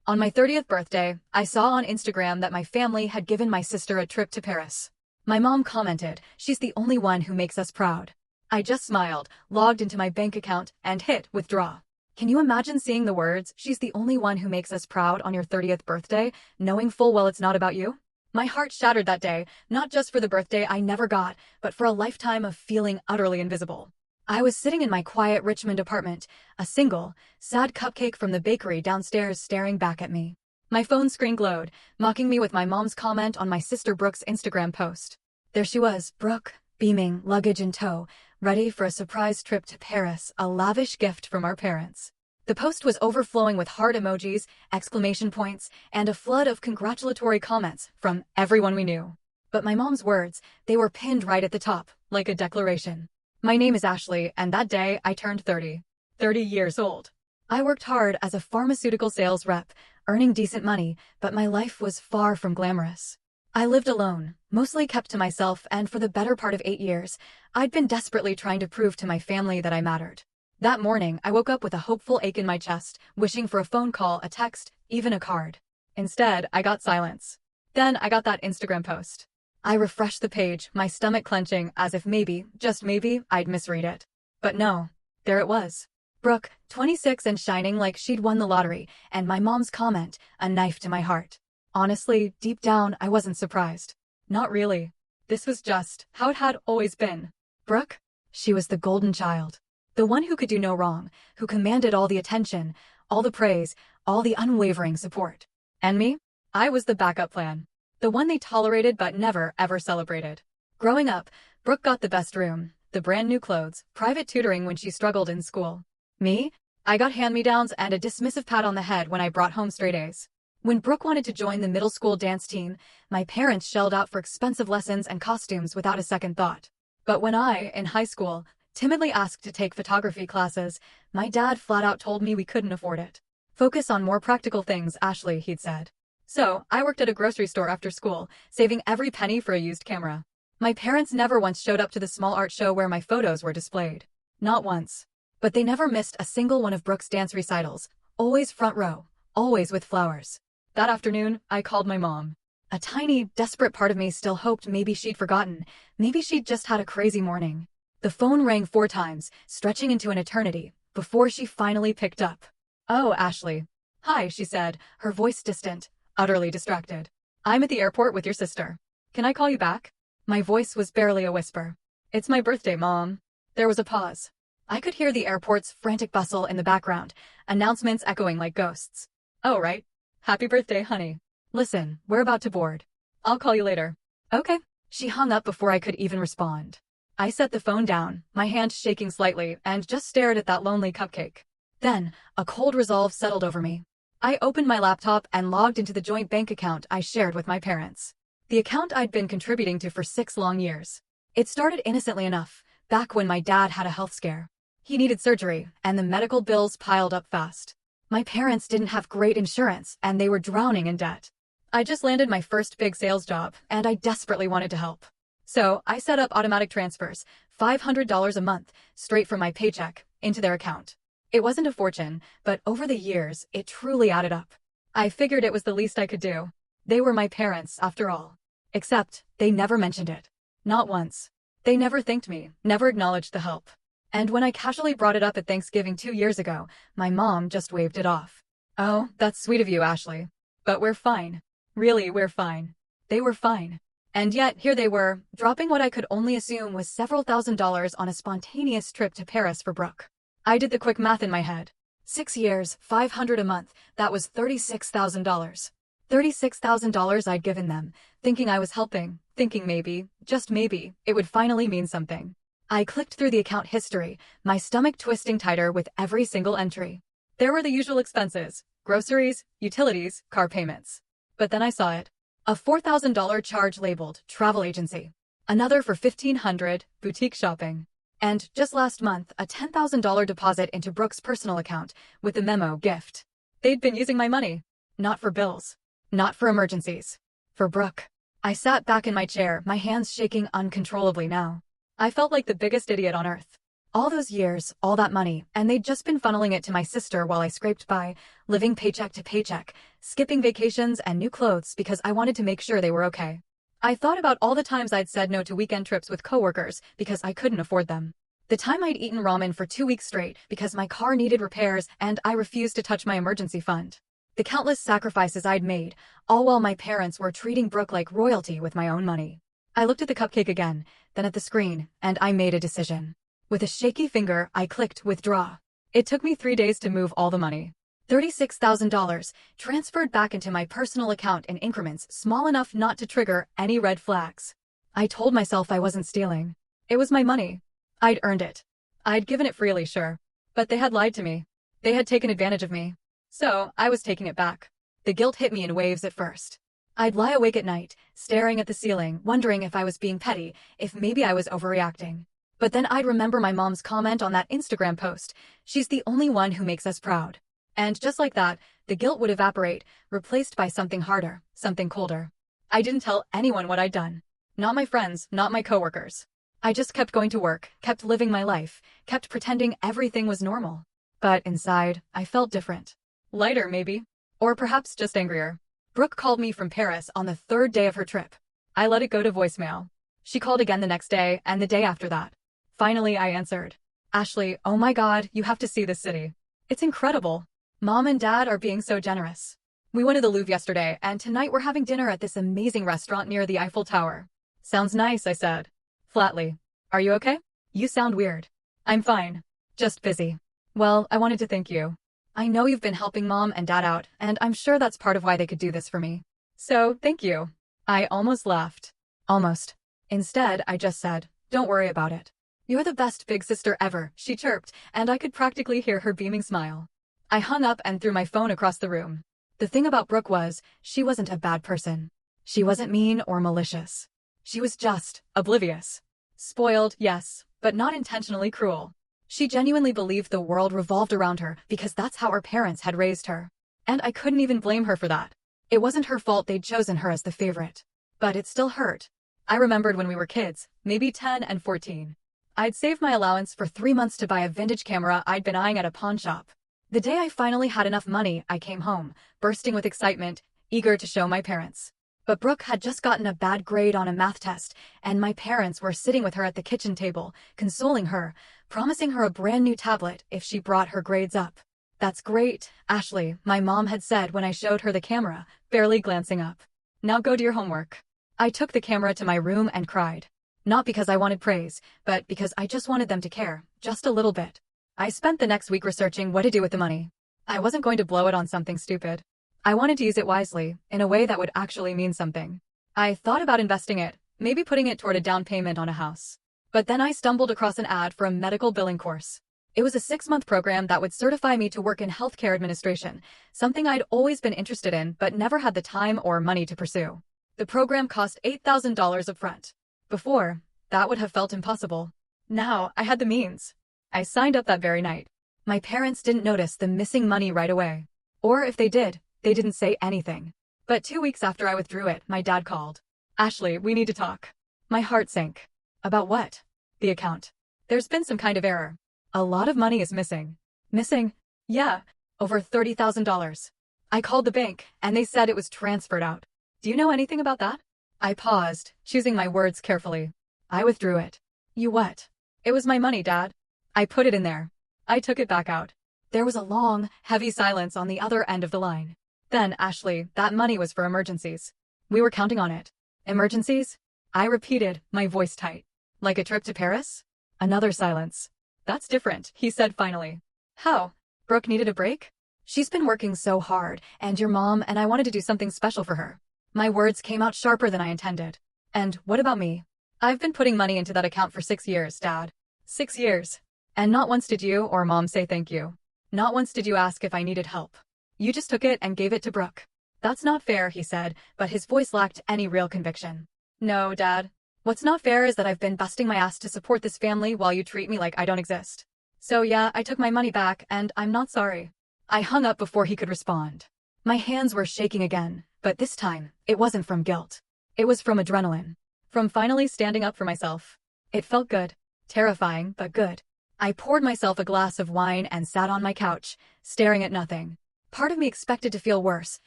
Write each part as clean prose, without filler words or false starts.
On my 30th birthday, I saw on Instagram that my family had given my sister a trip to Paris. My mom commented, "She's the only one who makes us proud." I just smiled, logged into my bank account, and hit withdraw. Can you imagine seeing the words, "She's the only one who makes us proud" on your 30th birthday, knowing full well it's not about you? My heart shattered that day, not just for the birthday I never got, but for a lifetime of feeling utterly invisible. I was sitting in my quiet Richmond apartment, a single, sad cupcake from the bakery downstairs staring back at me. My phone screen glowed, mocking me with my mom's comment on my sister Brooke's Instagram post. There she was, Brooke, beaming, luggage in tow, ready for a surprise trip to Paris, a lavish gift from our parents. The post was overflowing with heart emojis, exclamation points, and a flood of congratulatory comments from everyone we knew. But my mom's words, they were pinned right at the top, like a declaration. My name is Ashley, and that day I turned 30. 30 years old. I worked hard as a pharmaceutical sales rep, earning decent money, but my life was far from glamorous. I lived alone, mostly kept to myself, and for the better part of 8 years, I'd been desperately trying to prove to my family that I mattered. That morning, I woke up with a hopeful ache in my chest, wishing for a phone call, a text, even a card. Instead, I got silence. Then I got that Instagram post. I refreshed the page, my stomach clenching, as if maybe, just maybe, I'd misread it. But no, there it was. Brooke, 26 and shining like she'd won the lottery, and my mom's comment, a knife to my heart. Honestly, deep down, I wasn't surprised. Not really. This was just how it had always been. Brooke? She was the golden child. The one who could do no wrong, who commanded all the attention, all the praise, all the unwavering support. And me? I was the backup plan. The one they tolerated but never, ever celebrated. Growing up, Brooke got the best room, the brand new clothes, private tutoring when she struggled in school. Me? I got hand-me-downs and a dismissive pat on the head when I brought home straight A's. When Brooke wanted to join the middle school dance team, my parents shelled out for expensive lessons and costumes without a second thought. But when I, in high school, timidly asked to take photography classes, my dad flat out told me we couldn't afford it. "Focus on more practical things, Ashley," he'd said. So, I worked at a grocery store after school, saving every penny for a used camera. My parents never once showed up to the small art show where my photos were displayed. Not once. But they never missed a single one of Brooke's dance recitals, always front row, always with flowers. That afternoon, I called my mom. A tiny, desperate part of me still hoped maybe she'd forgotten, maybe she'd just had a crazy morning. The phone rang 4 times, stretching into an eternity, before she finally picked up. "Oh, Ashley." "Hi," she said, her voice distant, utterly distracted. "I'm at the airport with your sister. Can I call you back?" My voice was barely a whisper. "It's my birthday, Mom." There was a pause. I could hear the airport's frantic bustle in the background, announcements echoing like ghosts. "Oh, right. Happy birthday, honey. Listen, we're about to board. I'll call you later." "Okay." She hung up before I could even respond. I set the phone down, my hand shaking slightly, and just stared at that lonely cupcake. Then, a cold resolve settled over me. I opened my laptop and logged into the joint bank account I shared with my parents. The account I'd been contributing to for 6 long years. It started innocently enough, back when my dad had a health scare. He needed surgery, and the medical bills piled up fast. My parents didn't have great insurance, and they were drowning in debt. I just landed my first big sales job, and I desperately wanted to help. So, I set up automatic transfers, $500 a month, straight from my paycheck, into their account. It wasn't a fortune, but over the years, it truly added up. I figured it was the least I could do. They were my parents, after all. Except, they never mentioned it. Not once. They never thanked me, never acknowledged the help. And when I casually brought it up at Thanksgiving 2 years ago, my mom just waved it off. "Oh, that's sweet of you, Ashley. But we're fine. Really, we're fine." They were fine. And yet, here they were, dropping what I could only assume was several $1,000s on a spontaneous trip to Paris for Brooke. I did the quick math in my head. 6 years, $500 a month, that was $36,000. $36,000 I'd given them, thinking I was helping, thinking maybe, just maybe, it would finally mean something. I clicked through the account history, my stomach twisting tighter with every single entry. There were the usual expenses, groceries, utilities, car payments. But then I saw it. A $4,000 charge labeled travel agency. Another for $1,500, boutique shopping. And, just last month, a $10,000 deposit into Brooke's personal account, with the memo, gift. They'd been using my money. Not for bills. Not for emergencies. For Brooke. I sat back in my chair, my hands shaking uncontrollably now. I felt like the biggest idiot on earth. All those years, all that money, and they'd just been funneling it to my sister while I scraped by, living paycheck to paycheck, skipping vacations and new clothes because I wanted to make sure they were okay. I thought about all the times I'd said no to weekend trips with coworkers because I couldn't afford them. The time I'd eaten ramen for 2 weeks straight because my car needed repairs and I refused to touch my emergency fund. The countless sacrifices I'd made, all while my parents were treating Brooke like royalty with my own money. I looked at the cupcake again, then at the screen, and I made a decision. With a shaky finger, I clicked withdraw. It took me 3 days to move all the money. $36,000 transferred back into my personal account in increments small enough not to trigger any red flags. I told myself I wasn't stealing. It was my money. I'd earned it. I'd given it freely, sure. But they had lied to me. They had taken advantage of me. So, I was taking it back. The guilt hit me in waves at first. I'd lie awake at night, staring at the ceiling, wondering if I was being petty, if maybe I was overreacting. But then I'd remember my mom's comment on that Instagram post, "She's the only one who makes us proud." And just like that, the guilt would evaporate, replaced by something harder, something colder. I didn't tell anyone what I'd done. Not my friends, not my coworkers. I just kept going to work, kept living my life, kept pretending everything was normal. But inside, I felt different. Lighter, maybe. Or perhaps just angrier. Brooke called me from Paris on the 3rd day of her trip. I let it go to voicemail. She called again the next day and the day after that. Finally, I answered. "Ashley, oh my God, you have to see this city. It's incredible. Mom and Dad are being so generous. We went to the Louvre yesterday, and tonight we're having dinner at this amazing restaurant near the Eiffel Tower." "Sounds nice," I said. Flatly. "Are you okay?" "You sound weird." "I'm fine. Just busy." "Well, I wanted to thank you. I know you've been helping Mom and Dad out, and I'm sure that's part of why they could do this for me. So, thank you." I almost laughed. Almost. Instead, I just said, "Don't worry about it. You're the best big sister ever," she chirped, and I could practically hear her beaming smile. I hung up and threw my phone across the room. The thing about Brooke was, she wasn't a bad person. She wasn't mean or malicious. She was just oblivious. Spoiled, yes, but not intentionally cruel. She genuinely believed the world revolved around her because that's how her parents had raised her. And I couldn't even blame her for that. It wasn't her fault they'd chosen her as the favorite. But it still hurt. I remembered when we were kids, maybe 10 and 14. I'd saved my allowance for 3 months to buy a vintage camera I'd been eyeing at a pawn shop. The day I finally had enough money, I came home, bursting with excitement, eager to show my parents. But Brooke had just gotten a bad grade on a math test, and my parents were sitting with her at the kitchen table, consoling her, promising her a brand new tablet if she brought her grades up. "That's great, Ashley," my mom had said when I showed her the camera, barely glancing up. "Now go do your homework." I took the camera to my room and cried. Not because I wanted praise, but because I just wanted them to care, just a little bit. I spent the next week researching what to do with the money. I wasn't going to blow it on something stupid. I wanted to use it wisely, in a way that would actually mean something. I thought about investing it, maybe putting it toward a down payment on a house. But then I stumbled across an ad for a medical billing course. It was a 6-month program that would certify me to work in healthcare administration, something I'd always been interested in but never had the time or money to pursue. The program cost $8,000 upfront. Before, that would have felt impossible. Now, I had the means. I signed up that very night. My parents didn't notice the missing money right away. Or if they did, they didn't say anything. But 2 weeks after I withdrew it, my dad called. "Ashley, we need to talk." My heart sank. "About what?" "The account. There's been some kind of error. A lot of money is missing." "Missing?" "Yeah, over $30,000. I called the bank, and they said it was transferred out. Do you know anything about that?" I paused, choosing my words carefully. "I withdrew it." "You what?" "It was my money, Dad. I put it in there. I took it back out." There was a long, heavy silence on the other end of the line. "Then, Ashley, that money was for emergencies. We were counting on it." "Emergencies?" I repeated, my voice tight. "Like a trip to Paris?" Another silence. "That's different," he said finally. "How? Brooke needed a break?" "She's been working so hard, and your mom and I wanted to do something special for her." My words came out sharper than I intended. "And what about me?" "I've been putting money into that account for 6 years, Dad." 6 years. And not once did you or Mom say thank you. Not once did you ask if I needed help. You just took it and gave it to Brooke. "That's not fair," he said, but his voice lacked any real conviction. "No, Dad. What's not fair is that I've been busting my ass to support this family while you treat me like I don't exist. So yeah, I took my money back, and I'm not sorry." I hung up before he could respond. My hands were shaking again, but this time, it wasn't from guilt. It was from adrenaline. From finally standing up for myself. It felt good. Terrifying, but good. I poured myself a glass of wine and sat on my couch, staring at nothing. Part of me expected to feel worse,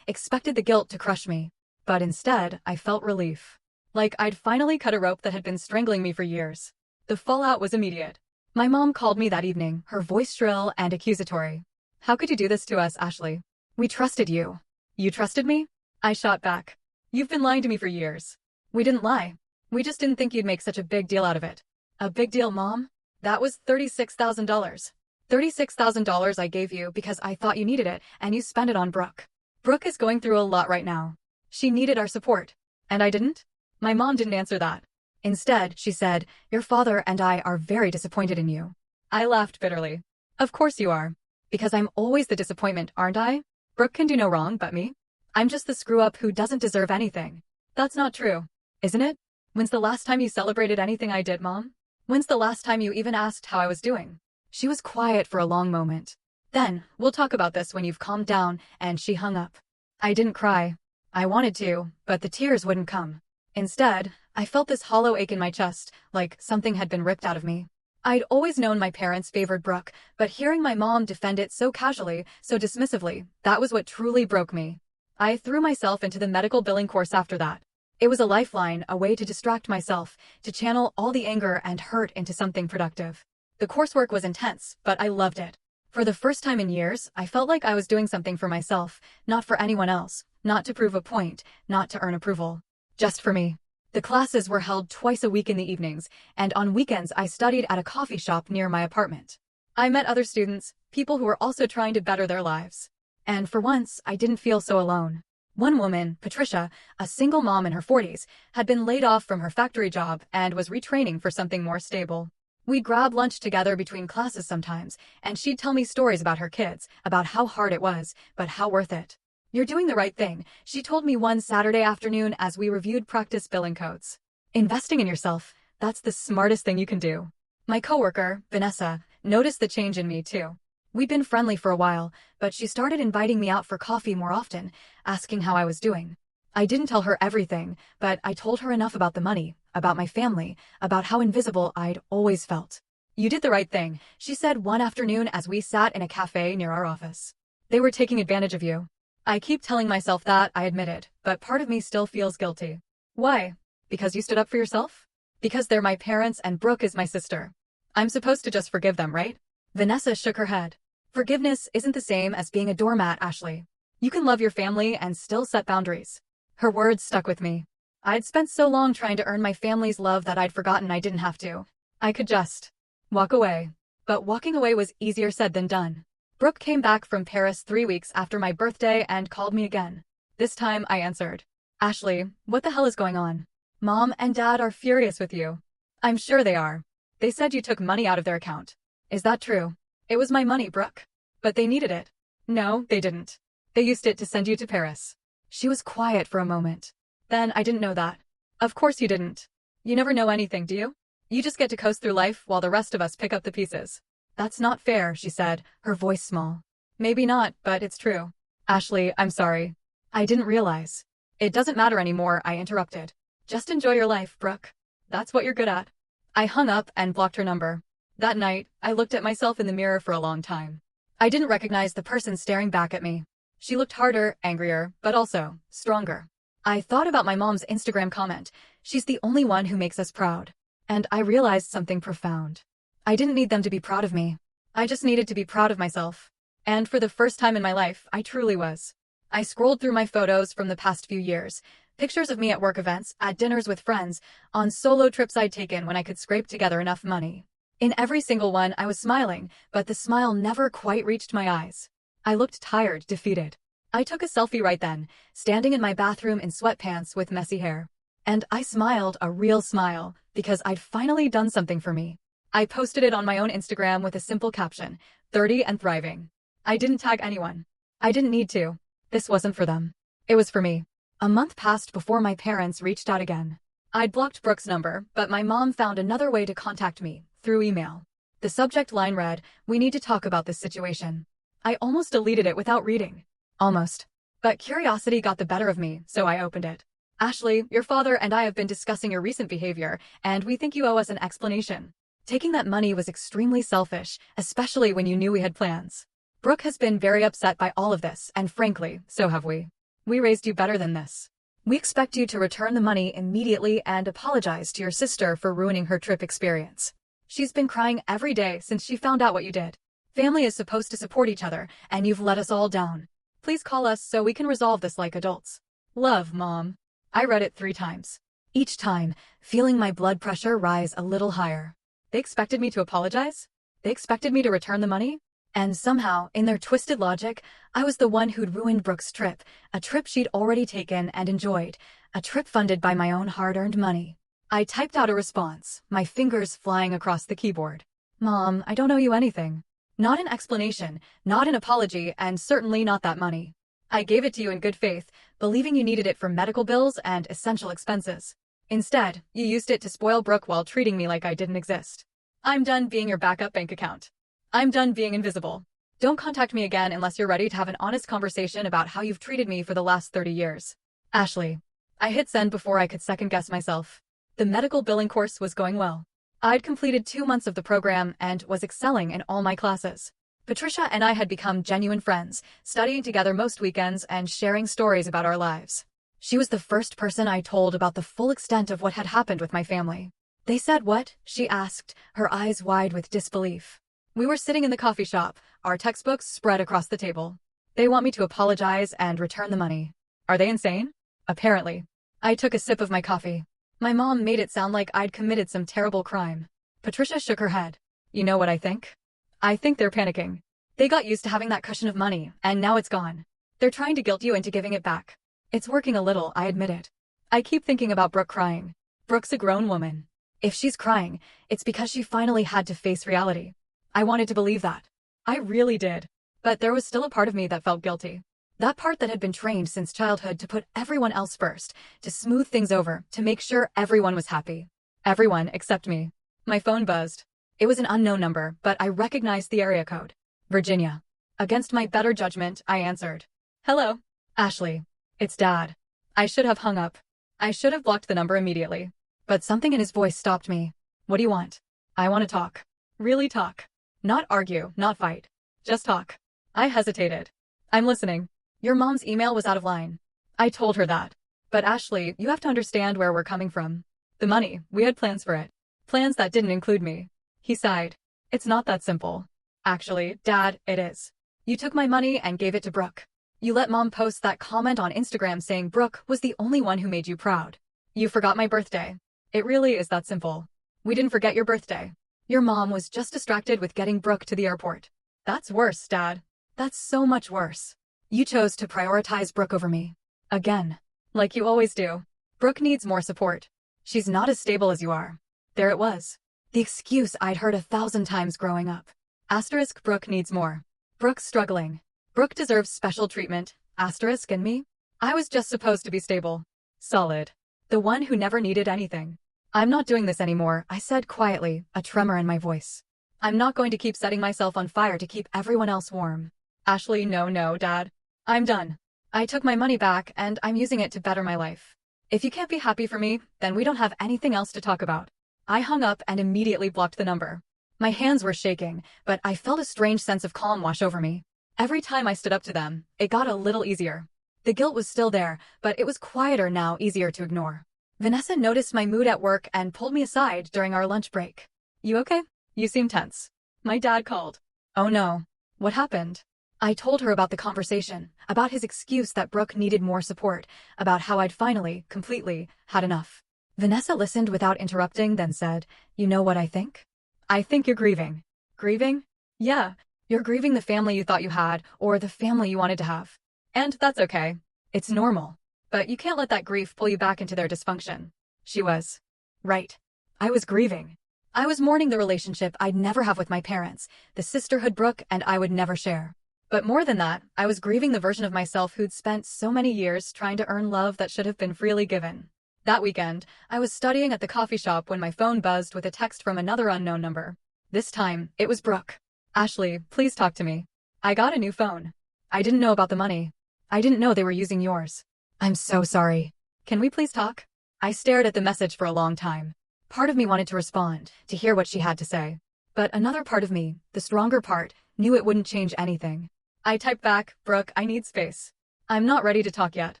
expected the guilt to crush me. But instead, I felt relief. Like I'd finally cut a rope that had been strangling me for years. The fallout was immediate. My mom called me that evening, her voice shrill and accusatory. "How could you do this to us, Ashley? We trusted you." "You trusted me?" I shot back. "You've been lying to me for years." "We didn't lie. We just didn't think you'd make such a big deal out of it." "A big deal, Mom? That was $36,000. $36,000 I gave you because I thought you needed it, and you spent it on Brooke. Brooke is going through a lot right now. She needed our support. And I didn't?" My mom didn't answer that. Instead, she said, "Your father and I are very disappointed in you." I laughed bitterly. "Of course you are. Because I'm always the disappointment, aren't I? Brooke can do no wrong but me. I'm just the screw-up who doesn't deserve anything." "That's not true. Isn't it? When's the last time you celebrated anything I did, Mom? When's the last time you even asked how I was doing?" She was quiet for a long moment. "Then, we'll talk about this when you've calmed down," and she hung up. I didn't cry. I wanted to, but the tears wouldn't come. Instead, I felt this hollow ache in my chest, like something had been ripped out of me. I'd always known my parents favored Brooke, but hearing my mom defend it so casually, so dismissively, that was what truly broke me. I threw myself into the medical billing course after that. It was a lifeline, a way to distract myself, to channel all the anger and hurt into something productive. The coursework was intense, but I loved it. For the first time in years, I felt like I was doing something for myself, not for anyone else, not to prove a point, not to earn approval. Just for me. The classes were held twice a week in the evenings, and on weekends I studied at a coffee shop near my apartment. I met other students, people who were also trying to better their lives. And for once, I didn't feel so alone. One woman, Patricia, a single mom in her 40s, had been laid off from her factory job and was retraining for something more stable. We'd grab lunch together between classes sometimes, and she'd tell me stories about her kids, about how hard it was, but how worth it. "You're doing the right thing," she told me one Saturday afternoon as we reviewed practice billing codes. "Investing in yourself, that's the smartest thing you can do." My coworker, Vanessa, noticed the change in me too. We'd been friendly for a while, but she started inviting me out for coffee more often, asking how I was doing. I didn't tell her everything, but I told her enough about the money, about my family, about how invisible I'd always felt. "You did the right thing," she said one afternoon as we sat in a cafe near our office. "They were taking advantage of you." I keep telling myself that, I admitted, but part of me still feels guilty. "Why? Because you stood up for yourself?" "Because they're my parents and Brooke is my sister. I'm supposed to just forgive them, right?" Vanessa shook her head. "Forgiveness isn't the same as being a doormat, Ashley. You can love your family and still set boundaries." Her words stuck with me. I'd spent so long trying to earn my family's love that I'd forgotten I didn't have to. I could just walk away. But walking away was easier said than done. Brooke came back from Paris 3 weeks after my birthday and called me again. This time I answered. "Ashley, what the hell is going on? Mom and Dad are furious with you." "I'm sure they are. They said you took money out of their account." "Is that true?" "It was my money, Brooke. But they needed it." "No, they didn't. They used it to send you to Paris." She was quiet for a moment. "Then I didn't know that." "Of course you didn't. You never know anything, do you? You just get to coast through life while the rest of us pick up the pieces." "That's not fair," she said, her voice small. "Maybe not, but it's true." "Ashley, I'm sorry. I didn't realize." "It doesn't matter anymore," I interrupted. "Just enjoy your life, Brooke. That's what you're good at." I hung up and blocked her number. That night, I looked at myself in the mirror for a long time. I didn't recognize the person staring back at me. She looked harder, angrier, but also stronger. I thought about my mom's Instagram comment, "She's the only one who makes us proud." And I realized something profound. I didn't need them to be proud of me. I just needed to be proud of myself. And for the first time in my life, I truly was. I scrolled through my photos from the past few years, pictures of me at work events, at dinners with friends, on solo trips I'd taken when I could scrape together enough money. In every single one, I was smiling, but the smile never quite reached my eyes. I looked tired, defeated. I took a selfie right then, standing in my bathroom in sweatpants with messy hair. And I smiled a real smile, because I'd finally done something for me. I posted it on my own Instagram with a simple caption, 30 and thriving. I didn't tag anyone. I didn't need to. This wasn't for them. It was for me. A month passed before my parents reached out again. I'd blocked Brooke's number, but my mom found another way to contact me, through email. The subject line read, "We need to talk about this situation." I almost deleted it without reading. Almost. But curiosity got the better of me, so I opened it. "Ashley, your father and I have been discussing your recent behavior, and we think you owe us an explanation." Taking that money was extremely selfish, especially when you knew we had plans. Brooke has been very upset by all of this, and frankly, so have we. We raised you better than this. We expect you to return the money immediately and apologize to your sister for ruining her trip experience. She's been crying every day since she found out what you did. Family is supposed to support each other, and you've let us all down. Please call us so we can resolve this like adults. Love, Mom. I read it 3 times. Each time, feeling my blood pressure rise a little higher. They expected me to apologize? They expected me to return the money? And somehow, in their twisted logic, I was the one who'd ruined Brooke's trip, a trip she'd already taken and enjoyed, a trip funded by my own hard-earned money. I typed out a response, my fingers flying across the keyboard. Mom, I don't owe you anything. Not an explanation, not an apology, and certainly not that money. I gave it to you in good faith, believing you needed it for medical bills and essential expenses. Instead, you used it to spoil Brooke while treating me like I didn't exist. I'm done being your backup bank account. I'm done being invisible. Don't contact me again unless you're ready to have an honest conversation about how you've treated me for the last 30 years. Ashley. I hit send before I could second-guess myself. The medical billing course was going well. I'd completed 2 months of the program and was excelling in all my classes. Patricia and I had become genuine friends, studying together most weekends and sharing stories about our lives. She was the first person I told about the full extent of what had happened with my family. They said what? She asked, her eyes wide with disbelief. We were sitting in the coffee shop, our textbooks spread across the table. They want me to apologize and return the money. Are they insane? Apparently. I took a sip of my coffee. My mom made it sound like I'd committed some terrible crime. Patricia shook her head. You know what I think? I think they're panicking. They got used to having that cushion of money, and now it's gone. They're trying to guilt you into giving it back. It's working a little, I admit it. I keep thinking about Brooke crying. Brooke's a grown woman. If she's crying, it's because she finally had to face reality. I wanted to believe that. I really did. But there was still a part of me that felt guilty. That part that had been trained since childhood to put everyone else first, to smooth things over, to make sure everyone was happy. Everyone except me. My phone buzzed. It was an unknown number, but I recognized the area code. Virginia. Against my better judgment, I answered. Hello. Ashley. It's Dad. I should have hung up. I should have blocked the number immediately. But something in his voice stopped me. What do you want? I want to talk. Really talk. Not argue, not fight. Just talk. I hesitated. I'm listening. Your mom's email was out of line. I told her that. But Ashley, you have to understand where we're coming from. The money, we had plans for it. Plans that didn't include me. He sighed. It's not that simple. Actually, Dad, it is. You took my money and gave it to Brooke. You let Mom post that comment on Instagram saying Brooke was the only one who made you proud. You forgot my birthday. It really is that simple. We didn't forget your birthday. Your mom was just distracted with getting Brooke to the airport. That's worse, Dad. That's so much worse. You chose to prioritize Brooke over me. Again. Like you always do. Brooke needs more support. She's not as stable as you are. There it was. The excuse I'd heard 1,000 times growing up. Asterisk Brooke needs more. Brooke's struggling. Brooke deserves special treatment. Asterisk and me? I was just supposed to be stable. Solid. The one who never needed anything. I'm not doing this anymore, I said quietly, a tremor in my voice. I'm not going to keep setting myself on fire to keep everyone else warm. Ashley, no, Dad. I'm done. I took my money back and I'm using it to better my life. If you can't be happy for me, then we don't have anything else to talk about. I hung up and immediately blocked the number. My hands were shaking, but I felt a strange sense of calm wash over me. Every time I stood up to them, it got a little easier. The guilt was still there, but it was quieter now, easier to ignore. Vanessa noticed my mood at work and pulled me aside during our lunch break. You okay? You seem tense. My dad called. Oh no. What happened? I told her about the conversation, about his excuse that Brooke needed more support, about how I'd finally, completely, had enough. Vanessa listened without interrupting, then said, You know what I think? I think you're grieving. Grieving? Yeah. You're grieving the family you thought you had, or the family you wanted to have. And that's okay. It's normal. But you can't let that grief pull you back into their dysfunction. She was right. I was grieving. I was mourning the relationship I'd never have with my parents, the sisterhood Brooke and I would never share. But more than that, I was grieving the version of myself who'd spent so many years trying to earn love that should have been freely given. That weekend, I was studying at the coffee shop when my phone buzzed with a text from another unknown number. This time, it was Brooke. Ashley, please talk to me. I got a new phone. I didn't know about the money. I didn't know they were using yours. I'm so sorry. Can we please talk? I stared at the message for a long time. Part of me wanted to respond, to hear what she had to say. But another part of me, the stronger part, knew it wouldn't change anything. I typed back, "Brooke, I need space. I'm not ready to talk yet.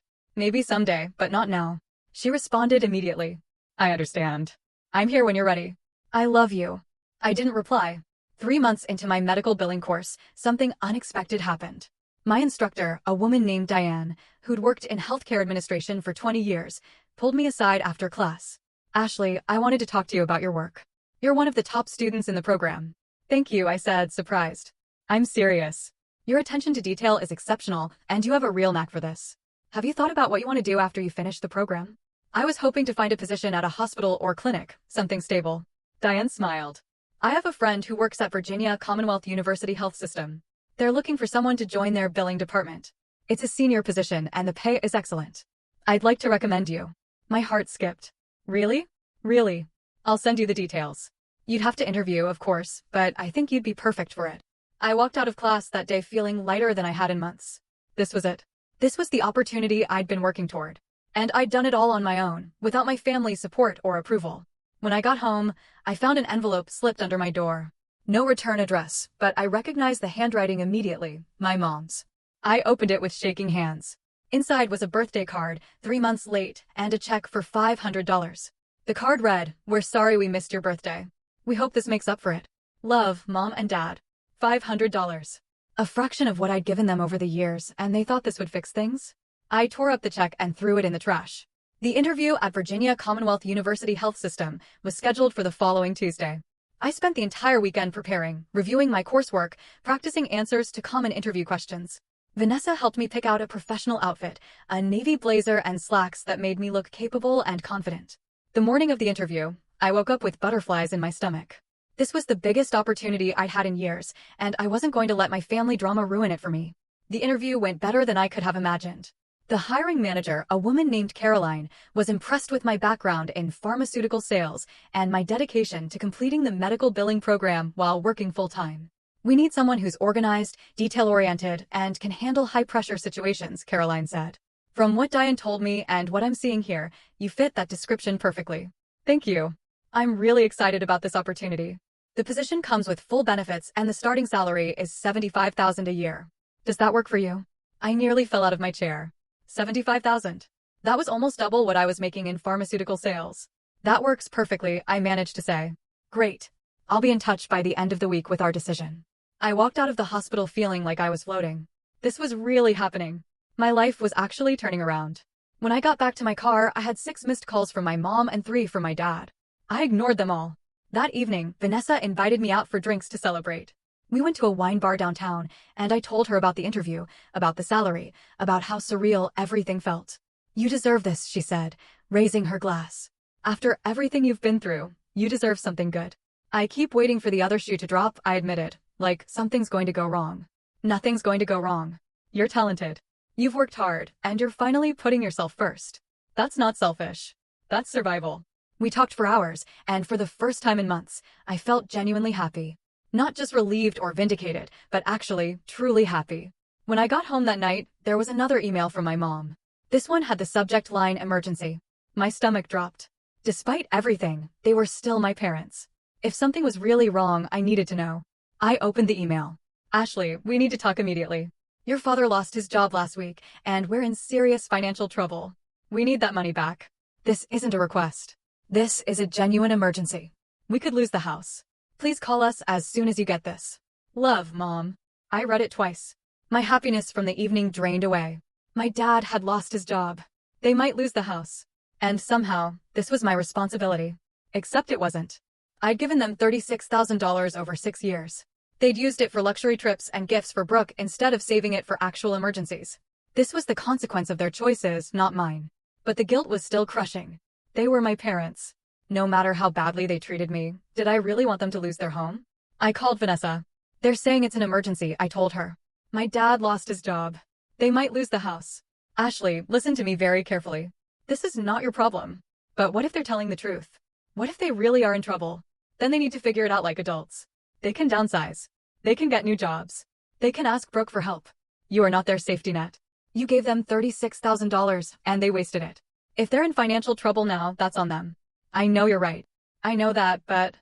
Maybe someday, but not now." She responded immediately. "I understand. I'm here when you're ready. I love you." I didn't reply. 3 months into my medical billing course, something unexpected happened. My instructor, a woman named Diane, who'd worked in healthcare administration for 20 years, pulled me aside after class. "Ashley, I wanted to talk to you about your work. You're one of the top students in the program." "Thank you," I said, surprised. "I'm serious. Your attention to detail is exceptional, and you have a real knack for this. Have you thought about what you want to do after you finish the program?" I was hoping to find a position at a hospital or clinic, something stable. Diane smiled. "I have a friend who works at Virginia Commonwealth University Health System. They're looking for someone to join their billing department. It's a senior position and the pay is excellent. I'd like to recommend you." My heart skipped. "Really? Really? I'll send you the details. You'd have to interview, of course, but I think you'd be perfect for it." I walked out of class that day feeling lighter than I had in months. This was it. This was the opportunity I'd been working toward. And I'd done it all on my own, without my family's support or approval. When I got home, I found an envelope slipped under my door. No return address, but I recognized the handwriting immediately, my mom's. I opened it with shaking hands. Inside was a birthday card, 3 months late, and a check for $500. The card read, "We're sorry we missed your birthday. We hope this makes up for it. Love, Mom and Dad." $500. A fraction of what I'd given them over the years, and they thought this would fix things? I tore up the check and threw it in the trash. The interview at Virginia Commonwealth University Health System was scheduled for the following Tuesday. I spent the entire weekend preparing, reviewing my coursework, practicing answers to common interview questions. Vanessa helped me pick out a professional outfit, a navy blazer and slacks that made me look capable and confident. The morning of the interview, I woke up with butterflies in my stomach. This was the biggest opportunity I'd had in years, and I wasn't going to let my family drama ruin it for me. The interview went better than I could have imagined. The hiring manager, a woman named Caroline, was impressed with my background in pharmaceutical sales and my dedication to completing the medical billing program while working full-time. "We need someone who's organized, detail-oriented, and can handle high-pressure situations," Caroline said. "From what Diane told me and what I'm seeing here, you fit that description perfectly." "Thank you. I'm really excited about this opportunity." The position comes with full benefits and the starting salary is $75,000 a year. Does that work for you? I nearly fell out of my chair. $75,000. That was almost double what I was making in pharmaceutical sales. "That works perfectly," I managed to say. "Great. I'll be in touch by the end of the week with our decision." I walked out of the hospital feeling like I was floating. This was really happening. My life was actually turning around. When I got back to my car, I had 6 missed calls from my mom and 3 from my dad. I ignored them all. That evening, Vanessa invited me out for drinks to celebrate. We went to a wine bar downtown, and I told her about the interview, about the salary, about how surreal everything felt. "You deserve this," she said, raising her glass. "After everything you've been through, you deserve something good." "I keep waiting for the other shoe to drop," I admitted, like something's going to go wrong. "Nothing's going to go wrong. You're talented. You've worked hard, and you're finally putting yourself first. That's not selfish. That's survival." We talked for hours, and for the first time in months, I felt genuinely happy. Not just relieved or vindicated, but actually, truly happy. When I got home that night, there was another email from my mom. This one had the subject line "Emergency." My stomach dropped. Despite everything, they were still my parents. If something was really wrong, I needed to know. I opened the email. "Ashley, we need to talk immediately. Your father lost his job last week, and we're in serious financial trouble. We need that money back. This isn't a request. This is a genuine emergency. We could lose the house. Please call us as soon as you get this. Love, Mom." I read it twice. My happiness from the evening drained away. My dad had lost his job. They might lose the house. And somehow, this was my responsibility. Except it wasn't. I'd given them $36,000 over 6 years. They'd used it for luxury trips and gifts for Brooke instead of saving it for actual emergencies. This was the consequence of their choices, not mine. But the guilt was still crushing. They were my parents. No matter how badly they treated me, did I really want them to lose their home? I called Vanessa. "They're saying it's an emergency," I told her. "My dad lost his job. They might lose the house." "Ashley, listen to me very carefully. This is not your problem. But what if they're telling the truth? What if they really are in trouble? Then they need to figure it out like adults. They can downsize. They can get new jobs. They can ask Brooke for help. You are not their safety net. You gave them $36,000, and they wasted it. If they're in financial trouble now, that's on them. I know you're right. I know that, but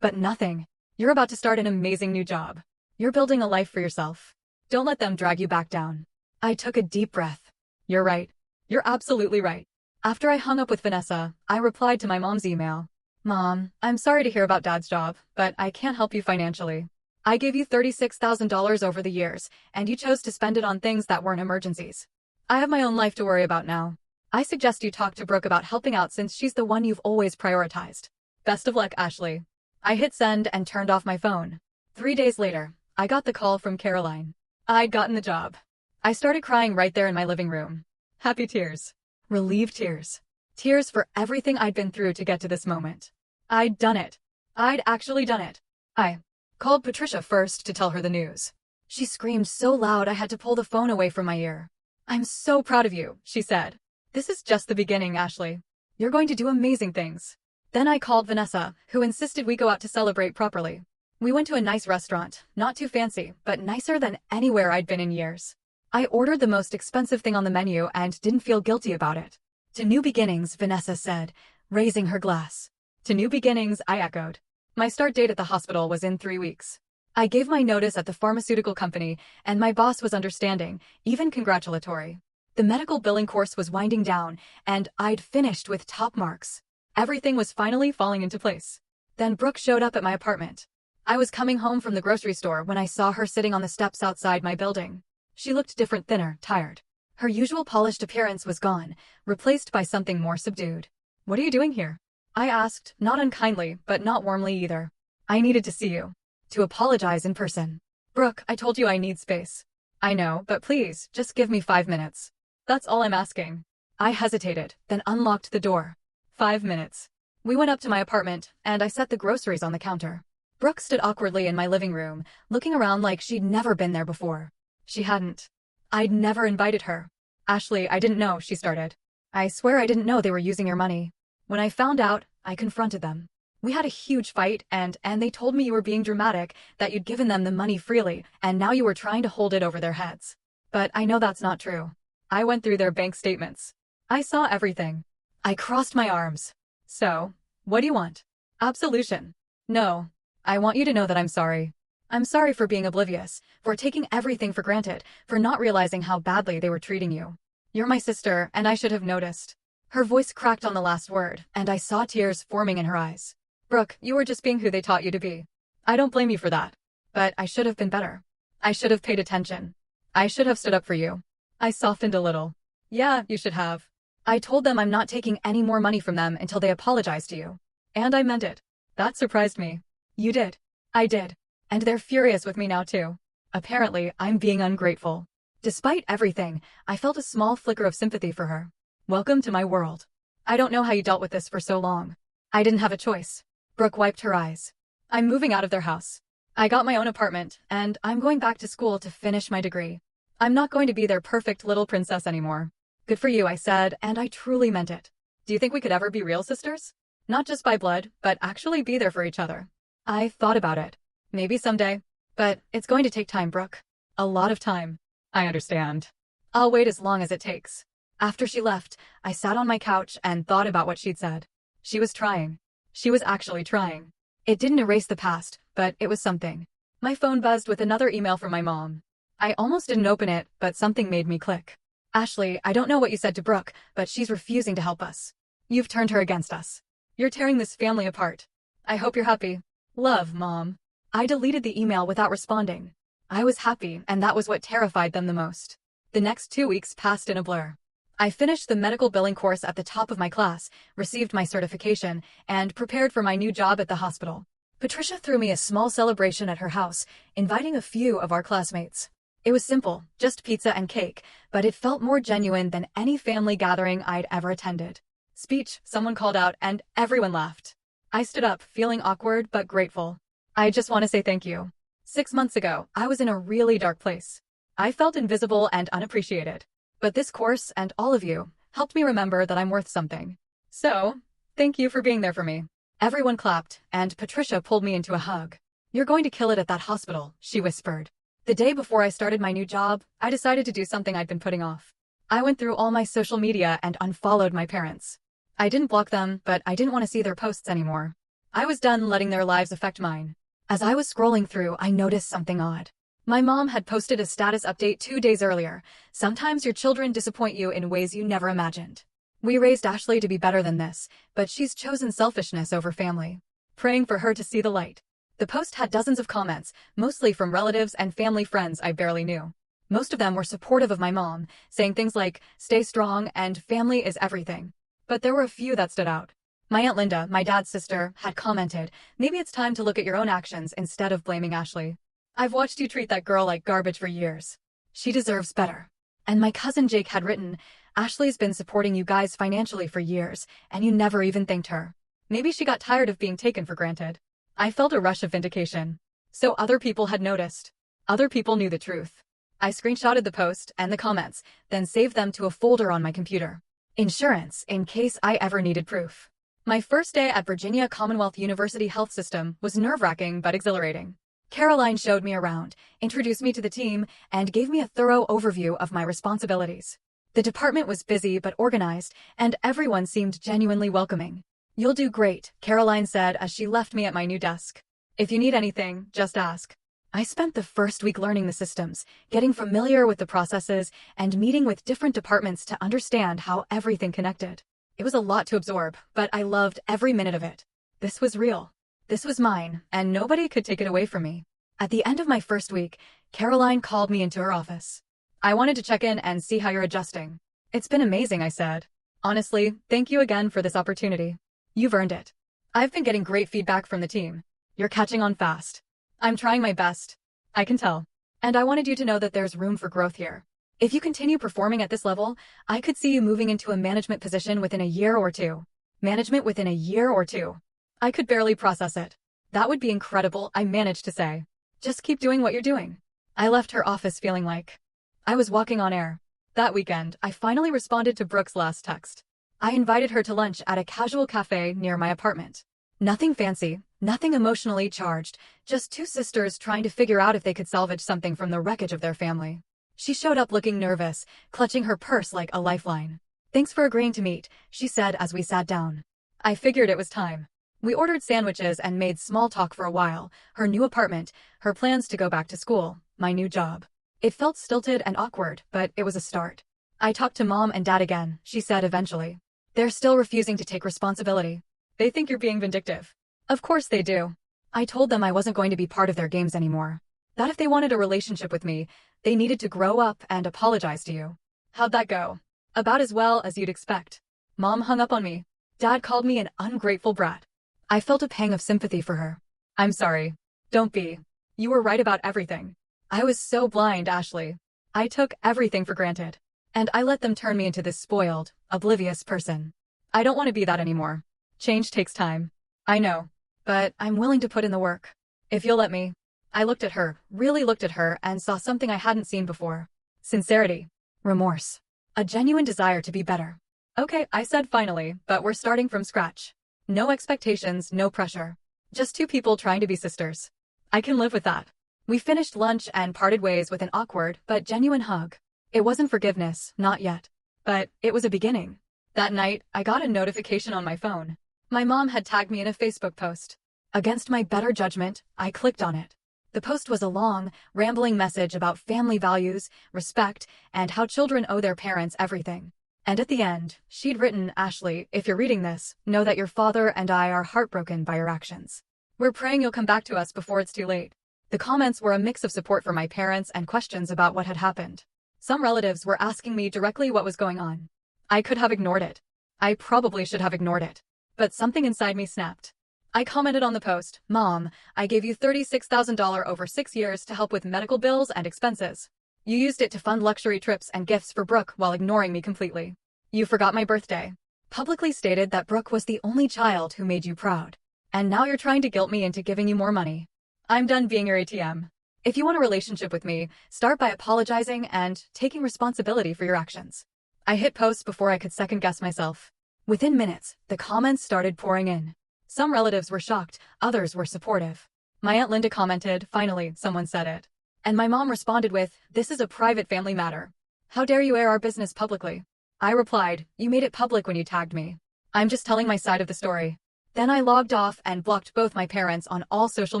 nothing. You're about to start an amazing new job. You're building a life for yourself. Don't let them drag you back down. I took a deep breath. You're right. You're absolutely right. After I hung up with Vanessa, I replied to my mom's email. Mom, I'm sorry to hear about Dad's job, but I can't help you financially. I gave you $36,000 over the years, and you chose to spend it on things that weren't emergencies. I have my own life to worry about now. I suggest you talk to Brooke about helping out since she's the one you've always prioritized. Best of luck, Ashley. I hit send and turned off my phone. 3 days later, I got the call from Caroline. I'd gotten the job. I started crying right there in my living room. Happy tears. Relieved tears. Tears for everything I'd been through to get to this moment. I'd done it. I'd actually done it. I called Patricia first to tell her the news. She screamed so loud I had to pull the phone away from my ear. I'm so proud of you, she said. This is just the beginning, Ashley. You're going to do amazing things. Then I called Vanessa, who insisted we go out to celebrate properly. We went to a nice restaurant, not too fancy, but nicer than anywhere I'd been in years. I ordered the most expensive thing on the menu and didn't feel guilty about it. To new beginnings, Vanessa said, raising her glass. To new beginnings, I echoed. My start date at the hospital was in 3 weeks. I gave my notice at the pharmaceutical company, and my boss was understanding, even congratulatory. The medical billing course was winding down, and I'd finished with top marks. Everything was finally falling into place. Then Brooke showed up at my apartment. I was coming home from the grocery store when I saw her sitting on the steps outside my building. She looked different, thinner, tired. Her usual polished appearance was gone, replaced by something more subdued. What are you doing here? I asked, not unkindly, but not warmly either. I needed to see you. To apologize in person. Brooke, I told you I need space. I know, but please, just give me 5 minutes. That's all I'm asking. I hesitated, then unlocked the door. 5 minutes. We went up to my apartment, and I set the groceries on the counter. Brooke stood awkwardly in my living room, looking around like she'd never been there before. She hadn't. I'd never invited her. Ashley, I didn't know, she started. I swear I didn't know they were using your money. When I found out, I confronted them. We had a huge fight, and they told me you were being dramatic, that you'd given them the money freely, and now you were trying to hold it over their heads. But I know that's not true. I went through their bank statements. I saw everything. I crossed my arms. So, what do you want? Absolution. No. I want you to know that I'm sorry. I'm sorry for being oblivious, for taking everything for granted, for not realizing how badly they were treating you. You're my sister, and I should have noticed. Her voice cracked on the last word, and I saw tears forming in her eyes. Brooke, you were just being who they taught you to be. I don't blame you for that. But I should have been better. I should have paid attention. I should have stood up for you. I softened a little. Yeah, you should have. I told them I'm not taking any more money from them until they apologize to you. And I meant it. That surprised me. You did. I did. And they're furious with me now too. Apparently, I'm being ungrateful. Despite everything, I felt a small flicker of sympathy for her. Welcome to my world. I don't know how you dealt with this for so long. I didn't have a choice. Brooke wiped her eyes. I'm moving out of their house. I got my own apartment, and I'm going back to school to finish my degree. I'm not going to be their perfect little princess anymore. Good for you, I said, and I truly meant it. Do you think we could ever be real sisters? Not just by blood, but actually be there for each other. I thought about it. Maybe someday. But it's going to take time, Brooke. A lot of time. I understand. I'll wait as long as it takes. After she left, I sat on my couch and thought about what she'd said. She was trying. She was actually trying. It didn't erase the past, but it was something. My phone buzzed with another email from my mom. I almost didn't open it, but something made me click. Ashley, I don't know what you said to Brooke, but she's refusing to help us. You've turned her against us. You're tearing this family apart. I hope you're happy. Love, Mom. I deleted the email without responding. I was happy, and that was what terrified them the most. The next 2 weeks passed in a blur. I finished the medical billing course at the top of my class, received my certification, and prepared for my new job at the hospital. Patricia threw me a small celebration at her house, inviting a few of our classmates. It was simple, just pizza and cake, but it felt more genuine than any family gathering I'd ever attended. Speech, someone called out, and everyone laughed. I stood up, feeling awkward but grateful. I just want to say thank you. 6 months ago, I was in a really dark place. I felt invisible and unappreciated. But this course, and all of you, helped me remember that I'm worth something. So, thank you for being there for me. Everyone clapped, and Patricia pulled me into a hug. You're going to kill it at that hospital, she whispered. The day before I started my new job, I decided to do something I'd been putting off. I went through all my social media and unfollowed my parents. I didn't block them, but I didn't want to see their posts anymore. I was done letting their lives affect mine. As I was scrolling through, I noticed something odd. My mom had posted a status update 2 days earlier. Sometimes your children disappoint you in ways you never imagined. We raised Ashley to be better than this, but she's chosen selfishness over family. Praying for her to see the light. The post had dozens of comments, mostly from relatives and family friends I barely knew. Most of them were supportive of my mom, saying things like, "Stay strong," and "Family is everything." But there were a few that stood out. My Aunt Linda, my dad's sister, had commented, "Maybe it's time to look at your own actions instead of blaming Ashley. I've watched you treat that girl like garbage for years. She deserves better." And my cousin Jake had written, "Ashley's been supporting you guys financially for years, and you never even thanked her. Maybe she got tired of being taken for granted." I felt a rush of vindication. So other people had noticed. Other people knew the truth. I screenshotted the post and the comments, then saved them to a folder on my computer. Insurance, in case I ever needed proof. My first day at Virginia Commonwealth University Health System was nerve-wracking but exhilarating. Caroline showed me around, introduced me to the team, and gave me a thorough overview of my responsibilities. The department was busy but organized, and everyone seemed genuinely welcoming. "You'll do great," Caroline said as she left me at my new desk. "If you need anything, just ask." I spent the first week learning the systems, getting familiar with the processes, and meeting with different departments to understand how everything connected. It was a lot to absorb, but I loved every minute of it. This was real. This was mine, and nobody could take it away from me. At the end of my first week, Caroline called me into her office. "I wanted to check in and see how you're adjusting." "It's been amazing," I said. "Honestly, thank you again for this opportunity. You've earned it. I've been getting great feedback from the team. You're catching on fast. I'm trying my best. I can tell. And I wanted you to know that there's room for growth here. If you continue performing at this level, I could see you moving into a management position within a year or two." Management within a year or two. I could barely process it. "That would be incredible," I managed to say. "Just keep doing what you're doing." I left her office feeling like I was walking on air. That weekend, I finally responded to Brooke's last text. I invited her to lunch at a casual cafe near my apartment. Nothing fancy, nothing emotionally charged, just two sisters trying to figure out if they could salvage something from the wreckage of their family. She showed up looking nervous, clutching her purse like a lifeline. "Thanks for agreeing to meet," she said as we sat down. I figured it was time. We ordered sandwiches and made small talk for a while, her new apartment, her plans to go back to school, my new job. It felt stilted and awkward, but it was a start. "I talked to Mom and Dad again," she said eventually. "They're still refusing to take responsibility. They think you're being vindictive." "Of course they do." I told them I wasn't going to be part of their games anymore. That if they wanted a relationship with me, they needed to grow up and apologize to you. How'd that go? About as well as you'd expect. Mom hung up on me. Dad called me an ungrateful brat. I felt a pang of sympathy for her. "I'm sorry. Don't be. You were right about everything. I was so blind, Ashley. I took everything for granted. And I let them turn me into this spoiled, oblivious person. I don't want to be that anymore. Change takes time. I know. But I'm willing to put in the work. If you'll let me." I looked at her, really looked at her, and saw something I hadn't seen before. Sincerity. Remorse. A genuine desire to be better. "Okay," I said finally, "but we're starting from scratch. No expectations, no pressure. Just two people trying to be sisters. I can live with that." We finished lunch and parted ways with an awkward but genuine hug. It wasn't forgiveness, not yet. But it was a beginning. That night, I got a notification on my phone. My mom had tagged me in a Facebook post. Against my better judgment, I clicked on it. The post was a long, rambling message about family values, respect, and how children owe their parents everything. And at the end, she'd written, "Ashley, if you're reading this, know that your father and I are heartbroken by your actions. We're praying you'll come back to us before it's too late." The comments were a mix of support for my parents and questions about what had happened. Some relatives were asking me directly what was going on. I could have ignored it. I probably should have ignored it. But something inside me snapped. I commented on the post, "Mom, I gave you $36,000 over 6 years to help with medical bills and expenses. You used it to fund luxury trips and gifts for Brooke while ignoring me completely. You forgot my birthday. Publicly stated that Brooke was the only child who made you proud. And now you're trying to guilt me into giving you more money. I'm done being your ATM. If you want a relationship with me, start by apologizing and taking responsibility for your actions." I hit post before I could second guess myself. Within minutes, the comments started pouring in. Some relatives were shocked, others were supportive. My Aunt Linda commented, "Finally, someone said it." And my mom responded with, "This is a private family matter. How dare you air our business publicly?" I replied, "You made it public when you tagged me. I'm just telling my side of the story." Then I logged off and blocked both my parents on all social